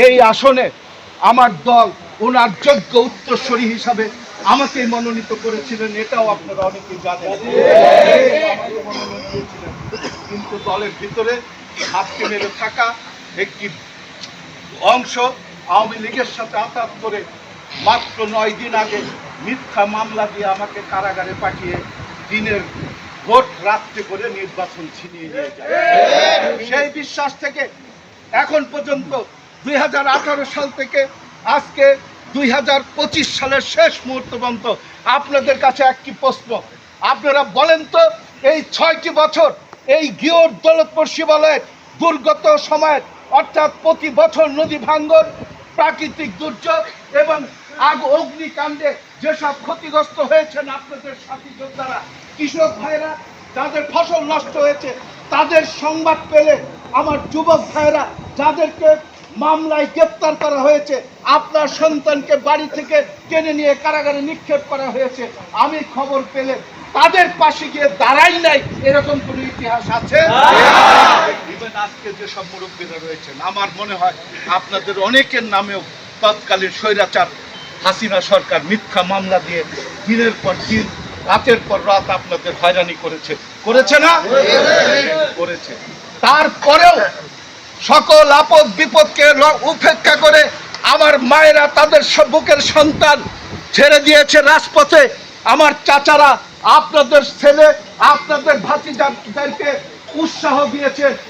এই আসনে আমার দল ওনার যোগ্য উত্তরসূরি হিসাবে আমাকে মনোনীত করেছিলেন, এটাও আপনারা অনেকেই জানেন। আমাকে মনোনয়ন দিয়েছিলেন, কিন্তু দলের ভিতরে হাতকে মেরে থাকা একটি অংশ আওয়ামী লীগের সাথে আঘাত করে মাত্র 9 দিন আগে মিথ্যা মামলা দিয়ে আমাকে কারাগারে পাঠিয়ে দিনের ভোট রাত্রে করে নির্বাচন ছিনিয়ে নিয়ে যায়। সেই বিশ্বাস থেকে এখন পর্যন্ত 2018 সাল থেকে আজকে 2025 সালের শেষ মুহূর্ত পর্যন্ত আপনাদের কাছে একটি প্রশ্ন, আপনারা বলেন তো এই 6টি বছর এই গিওর দৌলতপুর শিবালয়ের দুর্গত সময় অর্থাৎ প্রতি বছর নদী ভাঙ্গন, প্রাকৃতিক দুর্যোগ এবং অগ্নিকাণ্ডে যেসব ক্ষতিগ্রস্ত হয়েছেন আপনাদের সাথী যোদ্ধারা, কৃষক ভাইরা যাদের ফসল নষ্ট হয়েছে তাদের সংবাদ পেলে, আমার যুবক ভাইরা যাদেরকে মামলায় গ্রেপ্তার করা হয়েছে, আপনার সন্তানকে বাড়ি থেকে টেনে নিয়ে কারাগারে নিক্ষেপ করা হয়েছে, আমি খবর পেলে তাদের পাশে গিয়ে দাঁড়াই নাই, এরকম কোনো ইতিহাস আছে? আজকে যেসব মুরব্বীরা রয়েছেন, আমার মনে হয় আপনাদের অনেকের নামেও তৎকালীন স্বৈরাচার হাসিনা সরকার মিথ্যা মামলা দিয়ে দিনের পর দিন রাতের পর রাত আপনাদের হয়রানি করেছে না? করেছে। তারপরেও সকল আপদ বিপদকে উপেক্ষা করে আমার মায়েরা তাদের বুকের সন্তান ছেড়ে দিয়েছে রাজপথে। আমার চাচারা আপনাদের ছেলে আপনাদের ভাতিজাদেরকে উৎসাহ দিয়েছে,